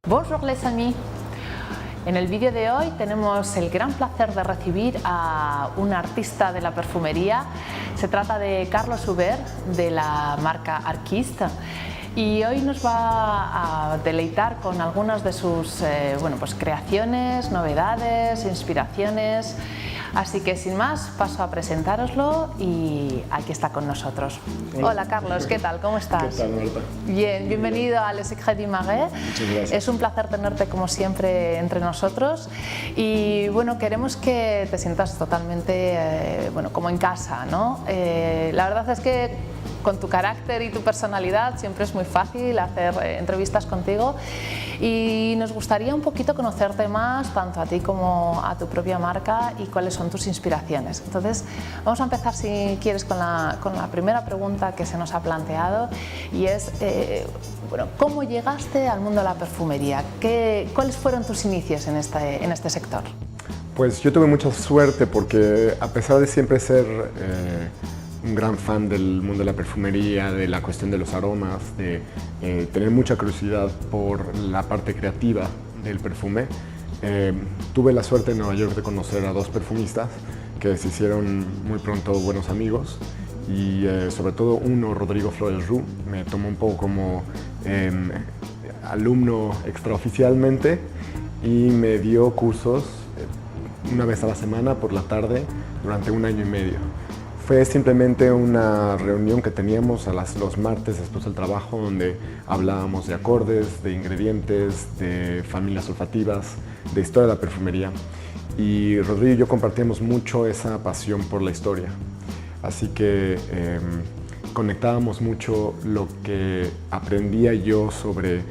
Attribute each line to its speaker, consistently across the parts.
Speaker 1: Bonjour les amis. En el vídeo de hoy tenemos el gran placer de recibir a un artista de la perfumería. Se trata de Carlos Hubert, de la marca Arquist, y hoy nos va a deleitar con algunas de sus creaciones, novedades, inspiraciones. Así que sin más, paso a presentároslo y aquí está con nosotros. Hola Carlos, ¿qué tal? ¿Cómo estás?
Speaker 2: ¿Qué tal, Marta?
Speaker 1: Bien, bienvenido a Les Secrets du Marais.
Speaker 2: Muchas gracias.
Speaker 1: Es un placer tenerte como siempre entre nosotros y bueno, queremos que te sientas totalmente como en casa, ¿no? La verdad es que con tu carácter y tu personalidad siempre es muy fácil hacer entrevistas contigo y nos gustaría un poquito conocerte más, tanto a ti como a tu propia marca y cuáles son tus inspiraciones. Entonces vamos a empezar, si quieres, con la primera pregunta que se nos ha planteado y es ¿cómo llegaste al mundo de la perfumería? ¿Cuáles fueron tus inicios en este sector?
Speaker 2: Pues yo tuve mucha suerte porque a pesar de siempre ser un gran fan del mundo de la perfumería, de la cuestión de los aromas, de tener mucha curiosidad por la parte creativa del perfume, tuve la suerte en Nueva York de conocer a dos perfumistas que se hicieron muy pronto buenos amigos y sobre todo uno, Rodrigo Flores Roux, me tomó un poco como alumno extraoficialmente y me dio cursos una vez a la semana por la tarde durante 1 año y medio. Fue simplemente una reunión que teníamos los martes después del trabajo donde hablábamos de acordes, de ingredientes, de familias olfativas, de historia de la perfumería. Y Rodrigo y yo compartíamos mucho esa pasión por la historia. Así que conectábamos mucho lo que aprendía yo sobre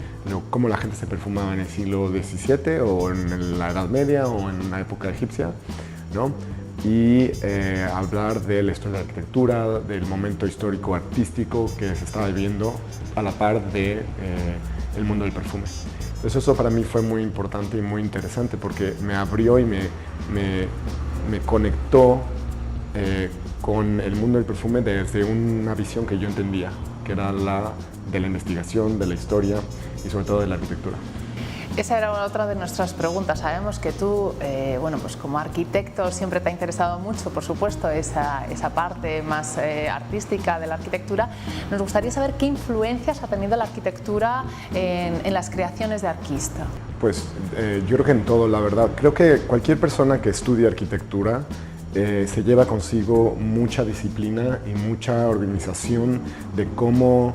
Speaker 2: cómo la gente se perfumaba en el siglo XVII o en la Edad Media o en la época egipcia, ¿no? Y hablar de la historia de la arquitectura, del momento histórico artístico que se estaba viviendo a la par de el mundo del perfume. Entonces eso para mí fue muy importante y muy interesante porque me abrió y me conectó con el mundo del perfume desde una visión que yo entendía, que era la de la investigación, de la historia y sobre todo de la arquitectura.
Speaker 1: Esa era otra de nuestras preguntas. Sabemos que tú, como arquitecto, siempre te ha interesado mucho, por supuesto, esa parte más artística de la arquitectura. Nos gustaría saber qué influencias ha tenido la arquitectura en las creaciones de Arquist.
Speaker 2: Pues yo creo que en todo, la verdad. Creo que cualquier persona que estudie arquitectura se lleva consigo mucha disciplina y mucha organización de cómo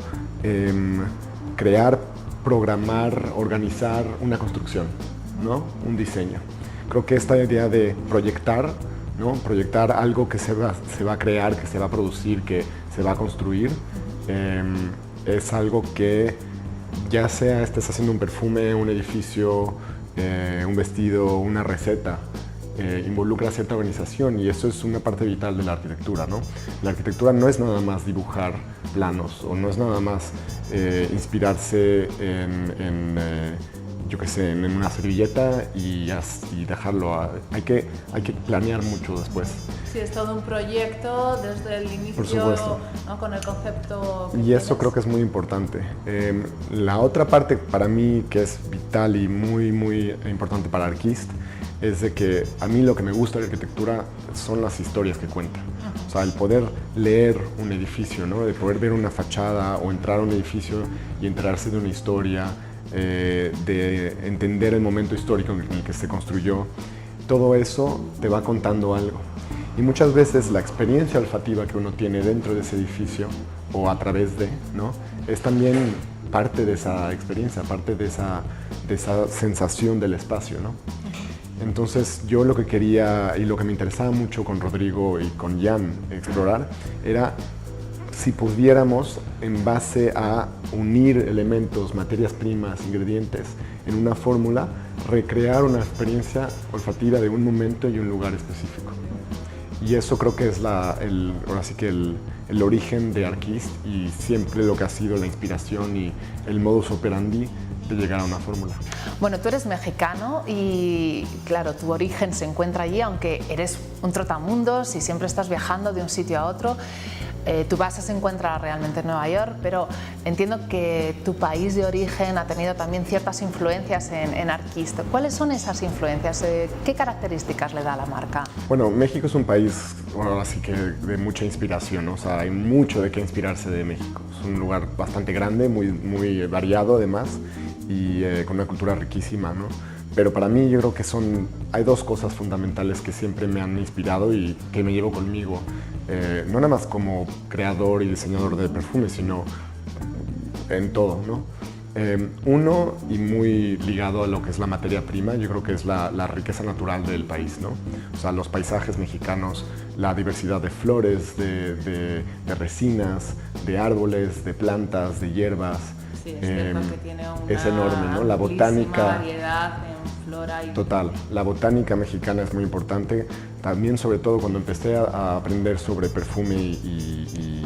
Speaker 2: crear, programar, organizar una construcción, ¿no? Un diseño. Creo que esta idea de proyectar, ¿no? Proyectar algo que se va a crear, que se va a producir, que se va a construir, es algo que ya sea estés haciendo un perfume, un edificio, un vestido, una receta, involucra cierta organización y eso es una parte vital de la arquitectura, ¿no? La arquitectura no es nada más dibujar planos o no es nada más inspirarse en una servilleta y dejarlo. Hay que planear mucho después.
Speaker 1: Sí, es todo un proyecto desde el inicio.
Speaker 2: Por supuesto.
Speaker 1: ¿No? Con el concepto.
Speaker 2: Y eso creo que es muy importante. La otra parte para mí que es vital y muy, muy importante para Arquist es de que a mí lo que me gusta de la arquitectura son las historias que cuenta. O sea, el poder leer un edificio, ¿no? De poder ver una fachada o entrar a un edificio y enterarse de una historia, de entender el momento histórico en el que se construyó. Todo eso te va contando algo. Y muchas veces la experiencia olfativa que uno tiene dentro de ese edificio o a través de, ¿no? Es también parte de esa experiencia, parte de esa sensación del espacio, ¿no? Entonces yo lo que quería y lo que me interesaba mucho con Rodrigo y con Jan explorar era si pudiéramos, en base a unir elementos, materias primas, ingredientes en una fórmula, recrear una experiencia olfativa de un momento y un lugar específico. Y eso creo que es ahora sí que el origen de Arquist y siempre lo que ha sido la inspiración y el modus operandi de llegar a una fórmula.
Speaker 1: Bueno, tú eres mexicano y claro, tu origen se encuentra allí, aunque eres un trotamundos y siempre estás viajando de un sitio a otro. Tu base se encuentra realmente en Nueva York, pero entiendo que tu país de origen ha tenido también ciertas influencias en Arquist. ¿Cuáles son esas influencias? ¿Qué características le da a la marca?
Speaker 2: Bueno, México es un país, ahora sí que de mucha inspiración, ¿no? O sea, hay mucho de qué inspirarse de México. Es un lugar bastante grande, muy variado además, y con una cultura riquísima, ¿no? Pero para mí yo creo que hay dos cosas fundamentales que siempre me han inspirado y que me llevo conmigo, no nada más como creador y diseñador de perfumes, sino en todo, ¿no? Uno, y muy ligado a lo que es la materia prima, yo creo que es la riqueza natural del país, ¿no? O sea, los paisajes mexicanos, la diversidad de flores, de resinas, de árboles, de plantas, de hierbas.
Speaker 1: Sí, es cierto que tiene una
Speaker 2: es enorme, ¿no? La botánica,
Speaker 1: variedad en flora y...
Speaker 2: Total, la botánica mexicana es muy importante. También, sobre todo, cuando empecé a aprender sobre perfume y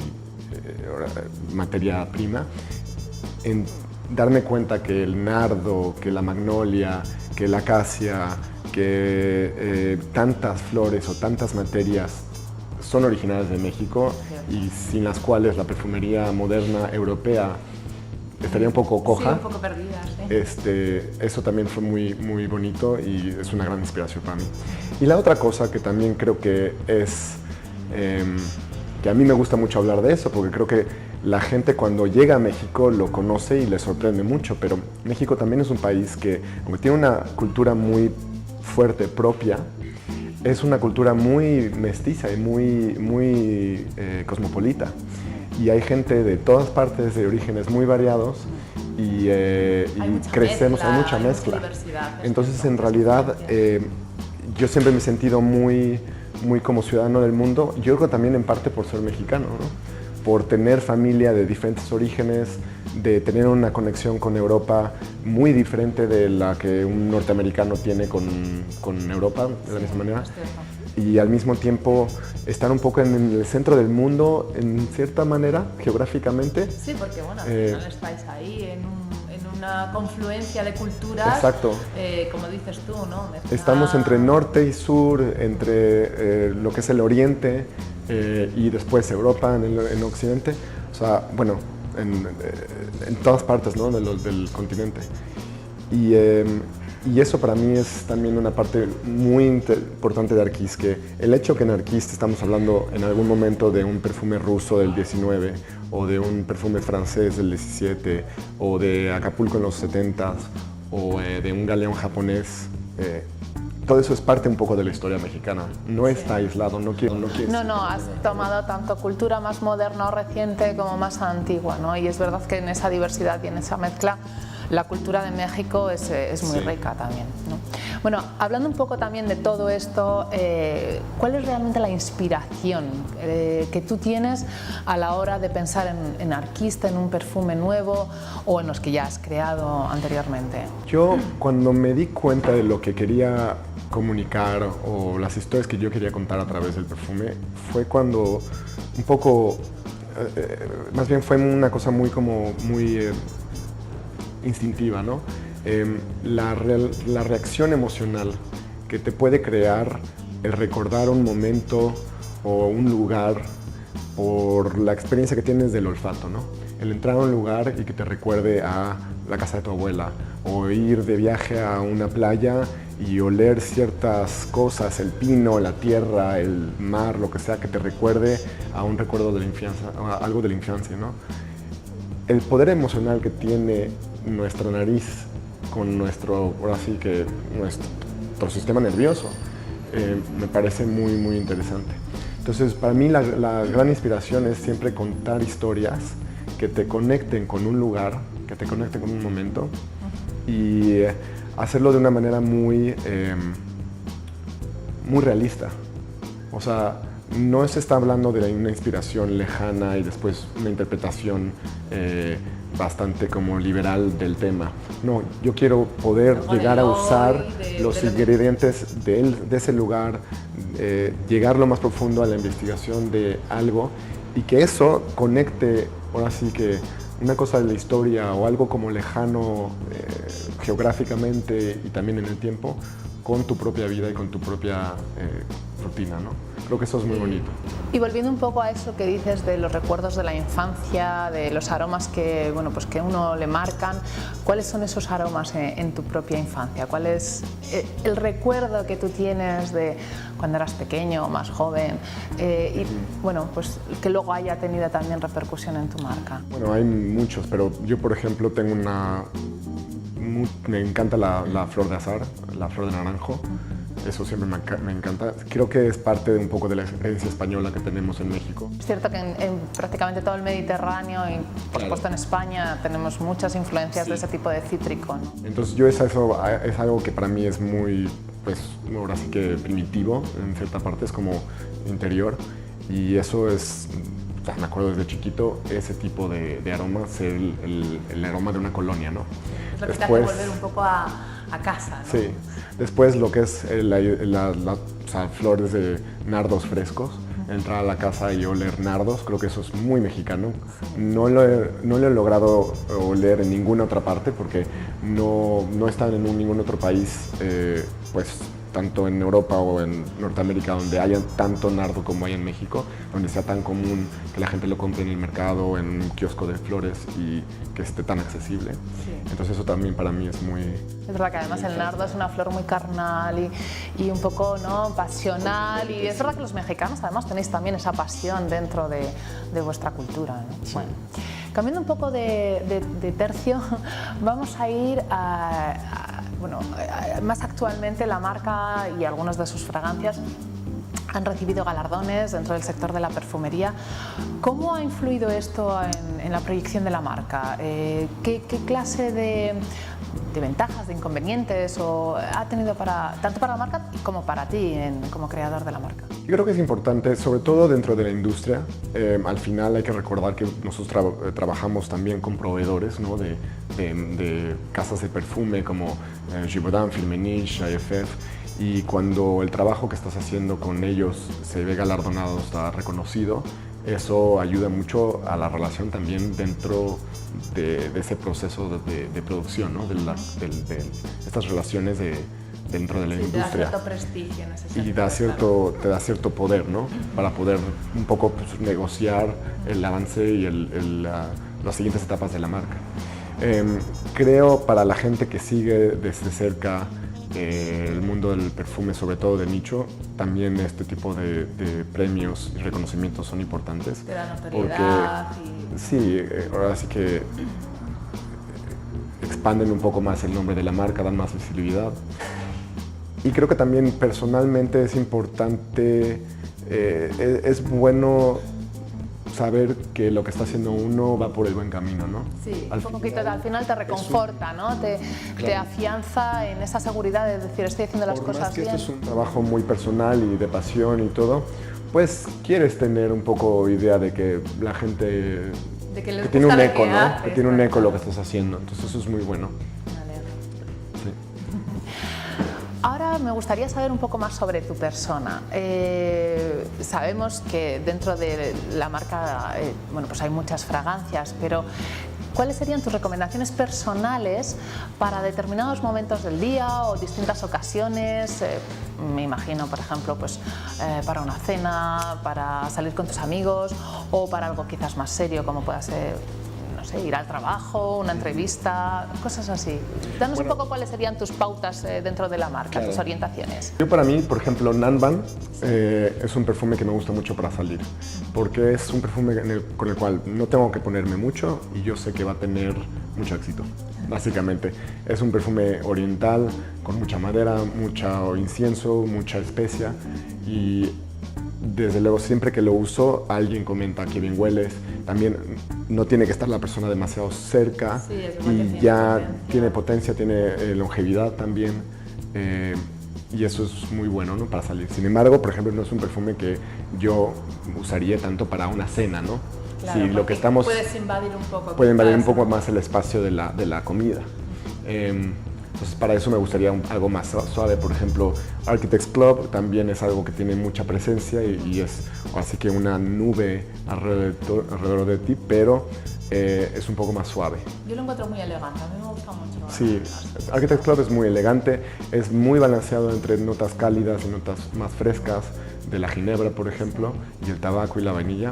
Speaker 2: materia prima, en darme cuenta que el nardo, que la magnolia, que la acacia, que tantas flores o tantas materias son originales de México y sin las cuales la perfumería moderna europea estaría un poco coja.
Speaker 1: Sí, un poco perdida, sí.
Speaker 2: Eso también fue muy bonito y es una gran inspiración para mí. Y la otra cosa que también creo que es, que a mí me gusta mucho hablar de eso, porque creo que la gente cuando llega a México lo conoce y le sorprende mucho, pero México también es un país que, aunque tiene una cultura muy fuerte propia, es una cultura muy mestiza y muy cosmopolita. Y hay gente de todas partes, de orígenes muy variados, y crecemos, hay mucha mezcla. Entonces, en realidad, yo siempre me he sentido muy como ciudadano del mundo. Yo creo también en parte por ser mexicano, ¿no? Por tener familia de diferentes orígenes, de tener una conexión con Europa muy diferente de la que un norteamericano tiene con Europa, de la misma manera. Y al mismo tiempo estar un poco en el centro del mundo, en cierta manera, geográficamente.
Speaker 1: Sí, porque bueno, al final estáis ahí en una confluencia de culturas.
Speaker 2: Exacto.
Speaker 1: Como dices tú, ¿no?
Speaker 2: Estamos entre norte y sur, entre lo que es el oriente y después Europa en occidente. O sea, bueno, en todas partes, ¿no? del continente. Y eso para mí es también una parte muy importante de Arquist, que el hecho que en Arquist estamos hablando en algún momento de un perfume ruso del 19, o de un perfume francés del 17, o de Acapulco en los 70s, o de un galeón japonés, todo eso es parte un poco de la historia mexicana. No está aislado, no quiero.
Speaker 1: No, has tomado tanto cultura más moderna o reciente como más antigua, ¿no? Y es verdad que en esa diversidad y en esa mezcla la cultura de México es muy rica también, ¿no? Bueno, hablando un poco también de todo esto, ¿cuál es realmente la inspiración que tú tienes a la hora de pensar en Arquist, en un perfume nuevo o en los que ya has creado anteriormente?
Speaker 2: Yo, cuando me di cuenta de lo que quería comunicar o las historias que yo quería contar a través del perfume, fue cuando un poco, más bien fue una cosa muy instintiva, ¿no? La reacción emocional que te puede crear el recordar un momento o un lugar por la experiencia que tienes del olfato, ¿no? El entrar a un lugar y que te recuerde a la casa de tu abuela, o ir de viaje a una playa y oler ciertas cosas, el pino, la tierra, el mar, lo que sea, que te recuerde a un recuerdo de la infancia, a algo de la infancia, ¿no? El poder emocional que tiene nuestra nariz con nuestro sistema nervioso me parece muy interesante. Entonces, para mí la gran inspiración es siempre contar historias que te conecten con un lugar, que te conecten con un momento, y hacerlo de una manera muy realista. O sea, no se está hablando de una inspiración lejana y después una interpretación bastante como liberal del tema. No, yo quiero poder llegar a usar los ingredientes de ese lugar, llegar lo más profundo a la investigación de algo y que eso conecte, ahora sí que una cosa de la historia o algo como lejano geográficamente y también en el tiempo, con tu propia vida y con tu propia rutina, ¿no? Creo que eso es muy bonito.
Speaker 1: Y volviendo un poco a eso que dices de los recuerdos de la infancia, de los aromas que, bueno, pues que a uno le marcan, ¿cuáles son esos aromas en tu propia infancia? ¿Cuál es el recuerdo que tú tienes de cuando eras pequeño o más joven y bueno, pues que luego haya tenido también repercusión en tu marca?
Speaker 2: Bueno, hay muchos, pero yo por ejemplo tengo me encanta la flor de azahar, la flor de naranjo. Eso siempre me encanta. Creo que es parte de un poco de la herencia española que tenemos en México.
Speaker 1: Es cierto que en prácticamente todo el Mediterráneo y por supuesto en España tenemos muchas influencias de ese tipo de cítrico, ¿no?
Speaker 2: Entonces eso es algo que para mí es muy, pues ahora sí que primitivo, en cierta parte es como interior, y eso es, me acuerdo desde chiquito, ese tipo de aromas, el aroma de una colonia, ¿no?
Speaker 1: Es lo que te hace volver un poco a casa, ¿no?
Speaker 2: Sí. Después lo que es o sea, flores de nardos frescos, entrar a la casa y oler nardos, creo que eso es muy mexicano. No lo he logrado oler en ninguna otra parte porque no están en ningún otro país, pues tanto en Europa o en Norteamérica, donde haya tanto nardo como hay en México, donde sea tan común que la gente lo compre en el mercado, en un kiosco de flores y que esté tan accesible. Sí. Entonces eso también para mí es muy...
Speaker 1: Es verdad que además el nardo es una flor muy carnal y un poco, ¿no?, pasional, y es verdad que los mexicanos además tenéis también esa pasión dentro de vuestra cultura, ¿no? Sí. Bueno, cambiando un poco de tercio, vamos a ir bueno, más actualmente la marca y algunas de sus fragancias han recibido galardones dentro del sector de la perfumería. ¿Cómo ha influido esto en la proyección de la marca? ¿Qué clase de ventajas, de inconvenientes ha tenido tanto para la marca como para ti como creador de la marca?
Speaker 2: Yo creo que es importante, sobre todo dentro de la industria. Al final hay que recordar que nosotros trabajamos también con proveedores, ¿no?, de casas de perfume como Givaudan, Firmenich, IFF, y cuando el trabajo que estás haciendo con ellos se ve galardonado, está reconocido, eso ayuda mucho a la relación también dentro de ese proceso de producción, ¿no?, de estas relaciones dentro de la industria.
Speaker 1: Te da cierto prestigio en ese sentido.
Speaker 2: Y te da cierto poder, ¿no?, para poder un poco pues, negociar el avance y las siguientes etapas de la marca. Creo para la gente que sigue desde cerca el mundo del perfume, sobre todo de nicho, también este tipo de premios y reconocimientos son importantes.
Speaker 1: Te da notoriedad.
Speaker 2: Sí, ahora sí que expanden un poco más el nombre de la marca, dan más visibilidad. Y creo que también personalmente es importante, es bueno saber que lo que está haciendo uno va por el buen camino, ¿no?
Speaker 1: Sí, al final te reconforta, ¿no? Te afianza en esa seguridad de decir, estoy haciendo las cosas bien.
Speaker 2: Esto es un trabajo muy personal y de pasión y todo, pues quieres tener un poco idea de que la gente... que tiene un eco, ¿no? Que tiene un eco lo que estás haciendo, entonces eso es muy bueno.
Speaker 1: Ahora me gustaría saber un poco más sobre tu persona. Sabemos que dentro de la marca bueno, pues hay muchas fragancias, pero ¿cuáles serían tus recomendaciones personales para determinados momentos del día o distintas ocasiones? Me imagino, por ejemplo, pues, para una cena, para salir con tus amigos o para algo quizás más serio como pueda ser, no sé, ir al trabajo, una entrevista, cosas así. Danos un poco cuáles serían tus pautas dentro de la marca, tus orientaciones.
Speaker 2: Yo para mí, por ejemplo, Nanban es un perfume que me gusta mucho para salir, porque es un perfume con el cual no tengo que ponerme mucho y yo sé que va a tener mucho éxito, básicamente. Es un perfume oriental, con mucha madera, mucho incienso, mucha especia, y desde luego siempre que lo uso alguien comenta que bien hueles. También no tiene que estar la persona demasiado cerca, y ya tiene potencia, tiene longevidad también, y eso es muy bueno, ¿no?, para salir. Sin embargo, por ejemplo, no es un perfume que yo usaría tanto para una cena, ¿no?
Speaker 1: Claro,
Speaker 2: si lo que estamos
Speaker 1: puedes invadir un poco.
Speaker 2: Puede invadir un poco más el espacio de la comida. Entonces para eso me gustaría algo más suave. Por ejemplo, Architects Club también es algo que tiene mucha presencia y es así que una nube alrededor de ti, pero es un poco más suave.
Speaker 1: Yo lo encuentro muy elegante, a mí me gusta mucho.
Speaker 2: Sí, Architects Club es muy elegante, es muy balanceado entre notas cálidas y notas más frescas, de la ginebra, por ejemplo, y el tabaco y la vainilla,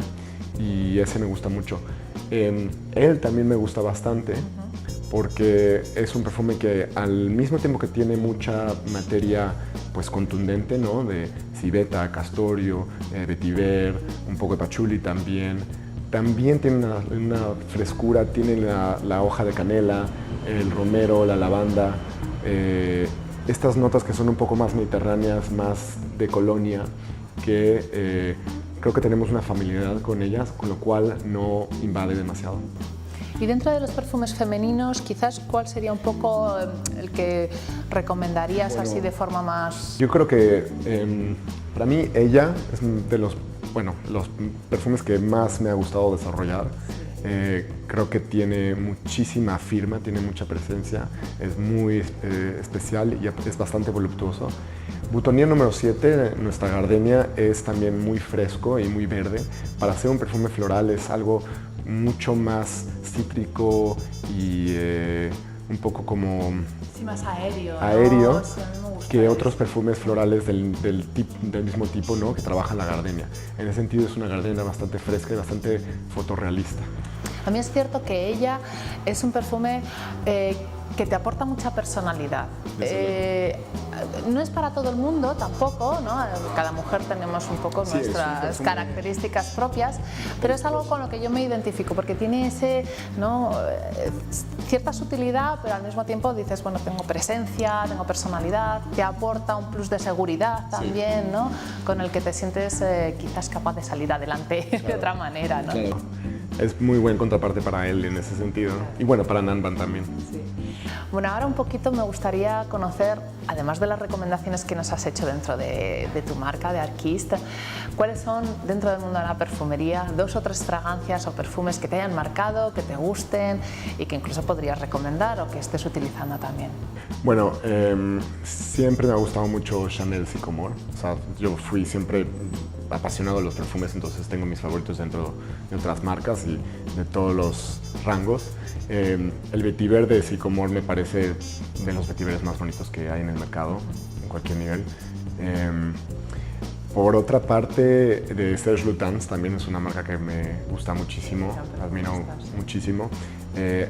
Speaker 2: y ese me gusta mucho. Él también me gusta bastante, porque es un perfume que al mismo tiempo que tiene mucha materia pues contundente, ¿no? De civeta, castorio, vetiver, un poco de patchouli también. También tiene una frescura, tiene la hoja de canela, el romero, la lavanda, estas notas que son un poco más mediterráneas, más de colonia, que creo que tenemos una familiaridad con ellas, con lo cual no invade demasiado.
Speaker 1: Y dentro de los perfumes femeninos, quizás, ¿cuál sería un poco el que recomendarías así de forma más...?
Speaker 2: Yo creo que para mí ella es de los perfumes que más me ha gustado desarrollar. Creo que tiene muchísima firma, tiene mucha presencia, es muy especial y es bastante voluptuoso. Boutonniere número 7, nuestra gardenia, es también muy fresco y muy verde. Para hacer un perfume floral es algo mucho más cítrico y un poco como...
Speaker 1: Sí, más aéreo.
Speaker 2: Aéreo,
Speaker 1: ¿no? Sí, a mí me gusta
Speaker 2: que otros perfumes florales del mismo tipo, ¿no? Que trabajan la gardenia. En ese sentido es una gardenia bastante fresca y bastante fotorrealista.
Speaker 1: A mí es cierto que ella es un perfume que te aporta mucha personalidad. No es para todo el mundo tampoco, ¿no? Cada mujer tenemos un poco nuestras características propias, pero es algo con lo que yo me identifico, porque tiene ese, ¿no? Cierta sutilidad, pero al mismo tiempo dices, bueno, tengo presencia, tengo personalidad, te aporta un plus de seguridad también, ¿no? Con el que te sientes quizás capaz de salir adelante de otra manera, ¿no?
Speaker 2: Claro. Es muy buen contraparte para él en ese sentido. Y bueno, para Nanban también.
Speaker 1: Sí. Bueno, ahora un poquito me gustaría conocer, además de las recomendaciones que nos has hecho dentro de tu marca, de Arquist, ¿cuáles son, dentro del mundo de la perfumería, 2 o 3 fragancias o perfumes que te hayan marcado, que te gusten y que incluso podrías recomendar o que estés utilizando también?
Speaker 2: Bueno, siempre me ha gustado mucho Chanel Sycomore. O sea, yo fui siempre apasionado de los perfumes, entonces tengo mis favoritos dentro de otras marcas y de todos los rangos. El vetiver de Sycomore me parece de los vetiveres más bonitos que hay en el mercado, en cualquier nivel. Por otra parte, de Serge Lutens, también es una marca que me gusta muchísimo, admiro muchísimo.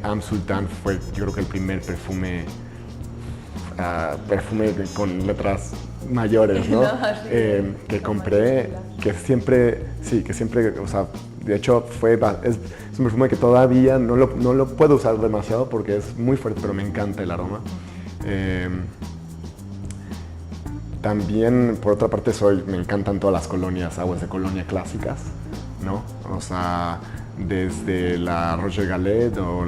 Speaker 2: Am Sultan fue, yo creo que el primer perfume con letras mayores, ¿no? Que compré, que siempre, o sea, de hecho es un perfume que todavía no lo puedo usar demasiado porque es muy fuerte, pero me encanta el aroma. También, por otra parte, me encantan todas las colonias, aguas de colonia clásicas, ¿no? O sea, desde la Roger Gallet o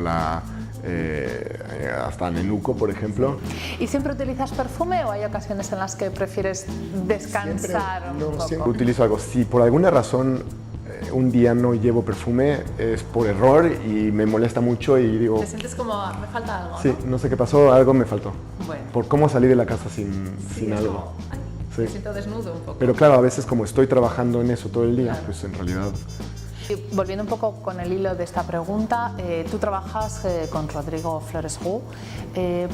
Speaker 2: hasta Nenuco, por ejemplo.
Speaker 1: ¿Y siempre utilizas perfume o hay ocasiones en las que prefieres descansar un poco?
Speaker 2: Siempre utilizo algo. Si por alguna razón un día no llevo perfume, es por error y me molesta mucho y digo...
Speaker 1: ¿Te sientes como, me falta algo?
Speaker 2: Sí, no sé qué pasó, algo me faltó.
Speaker 1: Bueno.
Speaker 2: Por cómo salí de la casa sin algo.
Speaker 1: Como, ay, me siento desnudo un poco.
Speaker 2: Pero claro, a veces como estoy trabajando en eso todo el día, pues en realidad...
Speaker 1: Y volviendo un poco con el hilo de esta pregunta, tú trabajas con Rodrigo Flores-Roux.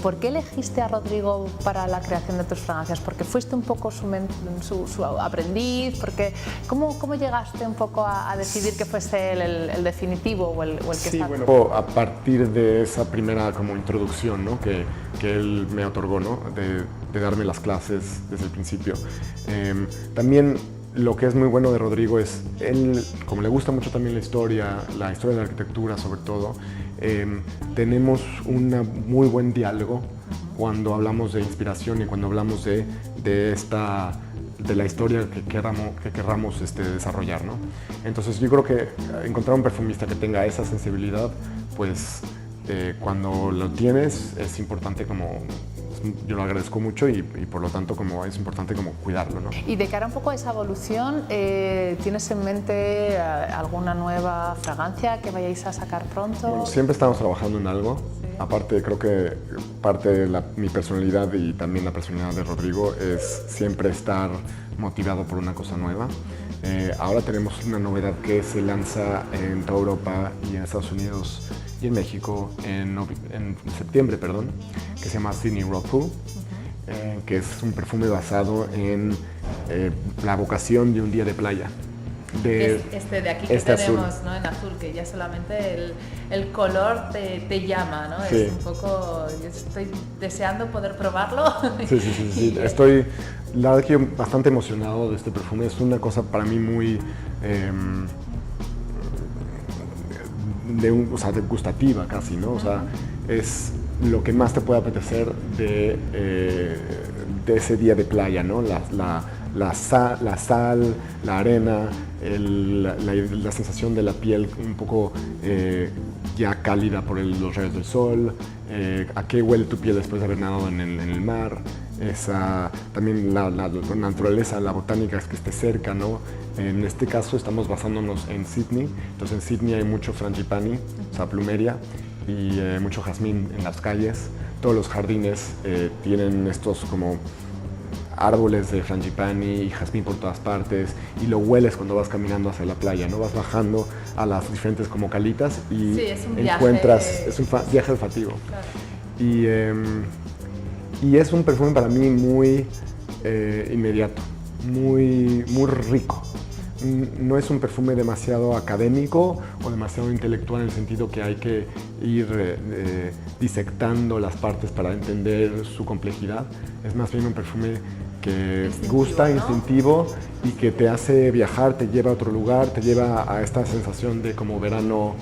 Speaker 1: ¿Por qué elegiste a Rodrigo para la creación de tus fragancias? ¿Porque fuiste un poco su aprendiz? ¿Cómo llegaste un poco a decidir que fuese él el definitivo o el que
Speaker 2: sí,
Speaker 1: está?
Speaker 2: Bueno, a partir de esa primera como introducción, ¿no? que él me otorgó, ¿no? de darme las clases desde el principio. También lo que es muy bueno de Rodrigo es, él, como le gusta mucho también la historia de la arquitectura sobre todo, tenemos un muy buen diálogo cuando hablamos de inspiración y cuando hablamos de la historia que querramos desarrollar, ¿no? Entonces yo creo que encontrar un perfumista que tenga esa sensibilidad, pues cuando lo tienes es importante como yo lo agradezco mucho y por lo tanto como es importante como cuidarlo, ¿no?
Speaker 1: Y de cara un poco a esa evolución, ¿tienes en mente alguna nueva fragancia que vayáis a sacar pronto?
Speaker 2: Bueno, siempre estamos trabajando en algo. Sí. Aparte, creo que parte de mi personalidad y también la personalidad de Rodrigo es siempre estar motivado por una cosa nueva. Ahora tenemos una novedad que se lanza en toda Europa y en Estados Unidos y en México en septiembre, perdón, que se llama Sydney Rock Pool, que es un perfume basado en la vocación de un día de playa.
Speaker 1: De aquí que tenemos,
Speaker 2: azul,
Speaker 1: ¿no? En azul, que ya solamente el color te llama, ¿no?
Speaker 2: Sí.
Speaker 1: Es un poco, yo estoy deseando poder probarlo.
Speaker 2: Sí. Estoy, la verdad que yo bastante emocionado de este perfume. Es una cosa para mí muy gustativa casi, ¿no? O sea, es lo que más te puede apetecer de ese día de playa, ¿no? La sal, la arena, la sensación de la piel un poco ya cálida por los rayos del sol, a qué huele tu piel después de haber nadado en el mar, también la naturaleza, la botánica es que esté cerca, ¿no? En este caso estamos basándonos en Sydney, entonces en Sydney hay mucho frangipani, o sea, plumeria, y mucho jazmín en las calles. Todos los jardines tienen estos como árboles de frangipani y jazmín por todas partes, y lo hueles cuando vas caminando hacia la playa, ¿no? Vas bajando a las diferentes como calitas y
Speaker 1: sí, es un
Speaker 2: encuentras, es un viaje olfativo. Claro. Y es un perfume para mí muy inmediato, muy rico. No es un perfume demasiado académico o demasiado intelectual en el sentido que hay que ir disectando las partes para entender su complejidad. Es más bien un perfume que gusta, ¿no? Instintivo, y que te hace viajar, te lleva a otro lugar, te lleva a esta sensación de como verano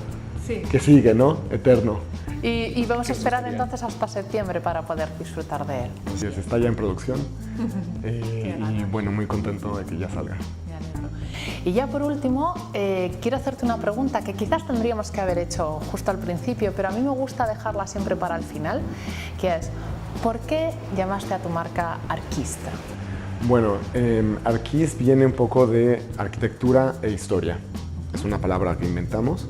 Speaker 2: que sigue, ¿no? Eterno.
Speaker 1: Y vamos a esperar entonces hasta septiembre para poder disfrutar de él.
Speaker 2: Así es, está ya en producción y bueno, muy contento de que ya salga.
Speaker 1: Y ya por último, quiero hacerte una pregunta que quizás tendríamos que haber hecho justo al principio, pero a mí me gusta dejarla siempre para el final, que es, ¿por qué llamaste a tu marca Arquist?
Speaker 2: Bueno, Arquist viene un poco de arquitectura e historia. Es una palabra que inventamos,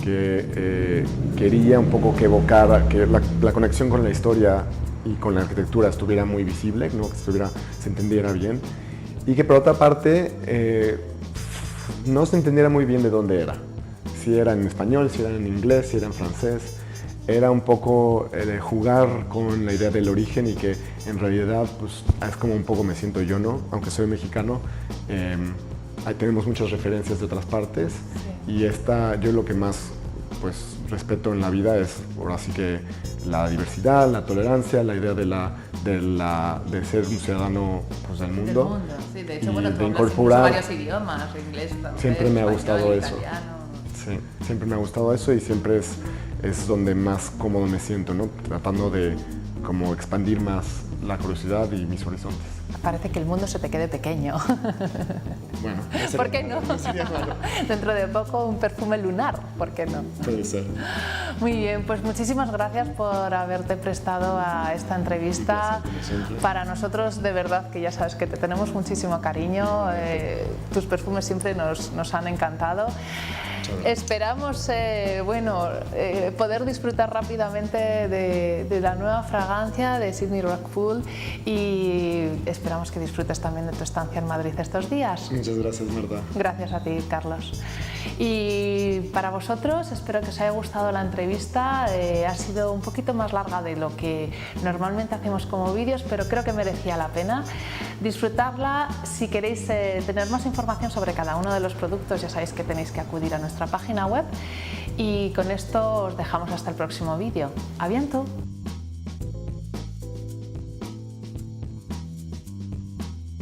Speaker 2: que quería un poco que evocara, que la conexión con la historia y con la arquitectura estuviera muy visible, ¿no? Que se entendiera bien, y que por otra parte no se entendiera muy bien de dónde era. Si era en español, si era en inglés, si era en francés. Era un poco jugar con la idea del origen y que en realidad pues, es como un poco me siento yo, ¿no? Aunque soy mexicano, ahí tenemos muchas referencias de otras partes, y yo lo que más pues, respeto en la vida es ahora sí que la diversidad, la tolerancia, la idea de ser un ciudadano pues, del mundo.
Speaker 1: Sí, de hecho, bueno,
Speaker 2: de incorporar
Speaker 1: varios idiomas, inglés, francés,
Speaker 2: siempre me ha gustado
Speaker 1: español,
Speaker 2: eso.
Speaker 1: italiano.
Speaker 2: Sí, siempre me ha gustado eso y siempre es donde más cómodo me siento, ¿no? Tratando de como expandir más la curiosidad y mis horizontes.
Speaker 1: Parece que el mundo se te quede pequeño.
Speaker 2: Bueno,
Speaker 1: ¿por qué no? Dentro de poco un perfume lunar, ¿por qué no?
Speaker 2: Puede ser.
Speaker 1: Muy bien, pues muchísimas gracias por haberte prestado a esta entrevista. Para nosotros, de verdad, que ya sabes que te tenemos muchísimo cariño, tus perfumes siempre nos han encantado. Esperamos poder disfrutar rápidamente de la nueva fragancia de Sydney Rock Pool, y esperamos que disfrutes también de tu estancia en Madrid estos días.
Speaker 2: Muchas gracias, Marta.
Speaker 1: Gracias a ti, Carlos. Y para vosotros, espero que os haya gustado la entrevista. Ha sido un poquito más larga de lo que normalmente hacemos como vídeos, pero creo que merecía la pena. Disfrutarla. Si queréis tener más información sobre cada uno de los productos, ya sabéis que tenéis que acudir a nuestra página web. Y con esto os dejamos hasta el próximo vídeo. ¡A bientôt!